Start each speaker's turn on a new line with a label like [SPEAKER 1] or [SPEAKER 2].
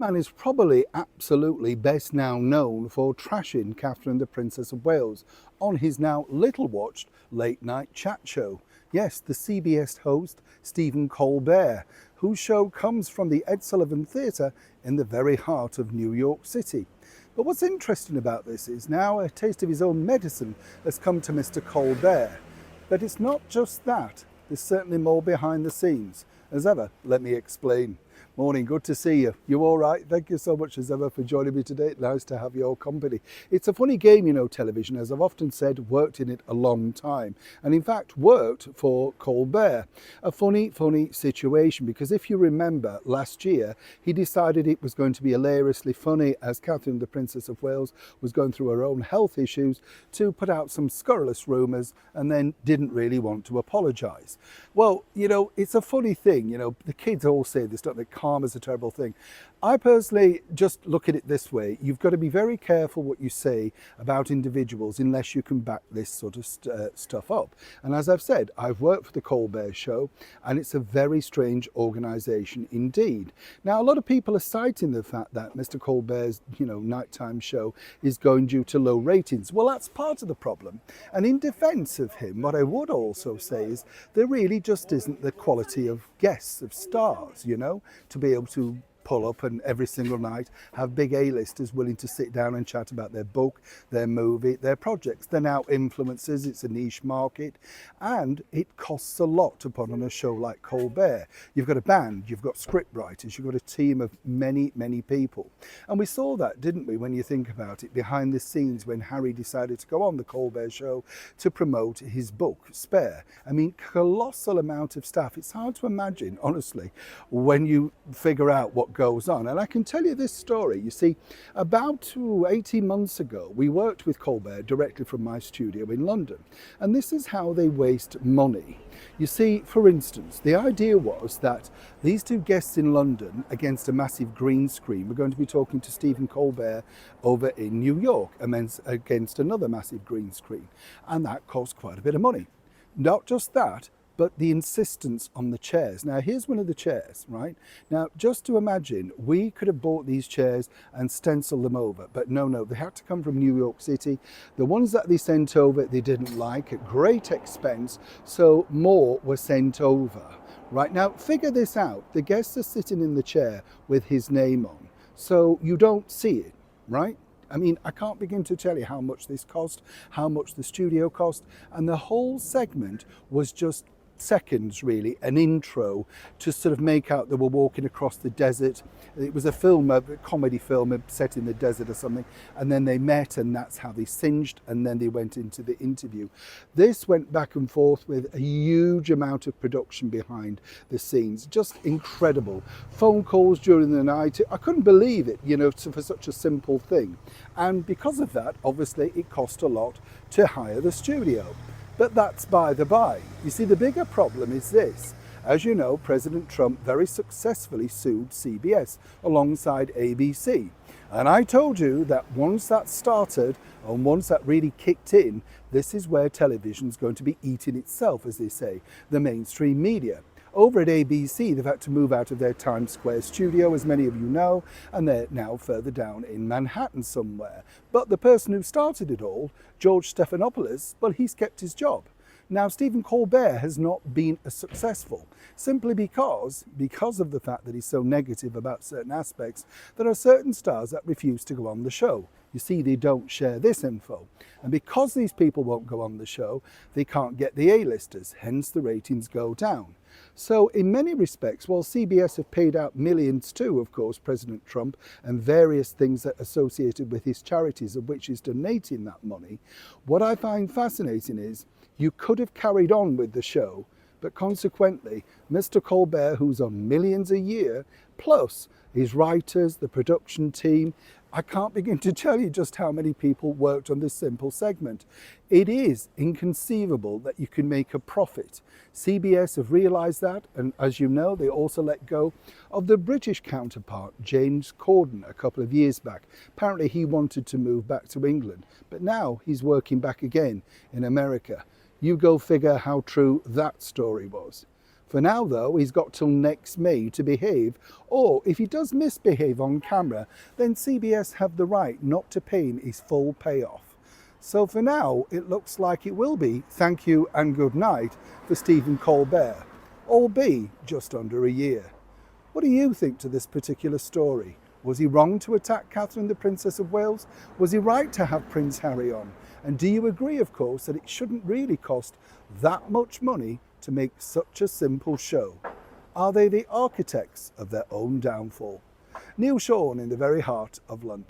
[SPEAKER 1] Man is probably absolutely best now known for trashing Catherine the Princess of Wales on his now little watched late night chat show. Yes, the CBS host Stephen Colbert, whose show comes from the Ed Sullivan Theatre in the very heart of New York City. But what's interesting about this is now a taste of his own medicine has come to Mr. Colbert. But it's not just that, there's certainly more behind the scenes. As ever, let me explain. Morning, good to see you. You all right? Thank you so much as ever for joining me today. Nice to have your company. It's a funny game, you know, television, as I've often said, worked in it a long time. And in fact, worked for Colbert. A funny situation, because if you remember last year, he decided it was going to be hilariously funny as Catherine the Princess of Wales was going through her own health issues to put out some scurrilous rumours and then didn't really want to apologise. Well, you know, it's a funny thing, you know, the kids all say this, don't they? Karma's a terrible thing. I personally just look at it this way. You've got to be very careful what you say about individuals unless you can back this sort of stuff up. And as I've said, I've worked for the Colbert Show and it's a very strange organisation indeed. Now, a lot of people are citing the fact that Mr. Colbert's, you know, nighttime show is going due to low ratings. Well, that's part of the problem. And in defence of him, what I would also say is there really just isn't the quality of guests, of stars, you know, to be able to pull up and every single night have big A-listers willing to sit down and chat about their book, their movie, their projects. They're now influencers, it's a niche market, and it costs a lot to put on a show like Colbert. You've got a band, you've got script writers, you've got a team of many people. And we saw that, didn't we, when you think about it, behind the scenes when Harry decided to go on the Colbert Show to promote his book, Spare. I mean, colossal amount of staff. It's hard to imagine, honestly, when you figure out what goes on. And I can tell you this story. You see, about 18 months ago, we worked with Colbert directly from my studio in London. And this is how they waste money. You see, for instance, the idea was that these two guests in London against a massive green screen were going to be talking to Stephen Colbert over in New York against another massive green screen. And that cost quite a bit of money. Not just that, but the insistence on the chairs. Now, here's one of the chairs, right? Now, just to imagine, we could have bought these chairs and stenciled them over, but no, they had to come from New York City. The ones that they sent over, they didn't like at great expense, so more were sent over. Right now, figure this out. The guests are sitting in the chair with his name on, so you don't see it, right? I mean, I can't begin to tell you how much this cost, how much the studio cost, and the whole segment was just seconds, really, an intro to sort of make out they were walking across the desert. It was a film, a comedy film set in the desert or something, and then they met and that's how they singed, and then they went into the interview. This went back and forth with a huge amount of production behind the scenes, just incredible. Phone calls during the night, I couldn't believe it, you know, for such a simple thing. And because of that, obviously it cost a lot to hire the studio. But that's by the by. You see, the bigger problem is this. As you know, President Trump very successfully sued CBS alongside ABC. And I told you that once that started and once that really kicked in, this is where television's going to be eating itself, as they say, the mainstream media. Over at ABC, they've had to move out of their Times Square studio, as many of you know, and they're now further down in Manhattan somewhere. But the person who started it all, George Stephanopoulos, well, he's kept his job. Now, Stephen Colbert has not been as successful, simply because of the fact that he's so negative about certain aspects, there are certain stars that refuse to go on the show. You see, they don't share this info. And because these people won't go on the show, they can't get the A-listers, hence the ratings go down. So in many respects, while CBS have paid out millions to, of course, President Trump and various things that are associated with his charities, of which he's donating that money, what I find fascinating is you could have carried on with the show, but consequently, Mr. Colbert, who's on millions a year, plus his writers, the production team, I can't begin to tell you just how many people worked on this simple segment. It is inconceivable that you can make a profit. CBS have realised that, and as you know, they also let go of the British counterpart, James Corden, a couple of years back. Apparently he wanted to move back to England, but now he's working back again in America. You go figure how true that story was. For now though, he's got till next May to behave, or if he does misbehave on camera, then CBS have the right not to pay him his full payoff. So for now, it looks like it will be thank you and good night for Stephen Colbert, albeit just under a year. What do you think to this particular story? Was he wrong to attack Catherine, the Princess of Wales? Was he right to have Prince Harry on? And do you agree, of course, that it shouldn't really cost that much money to make such a simple show? Are they the architects of their own downfall? Neil Sean in the very heart of London.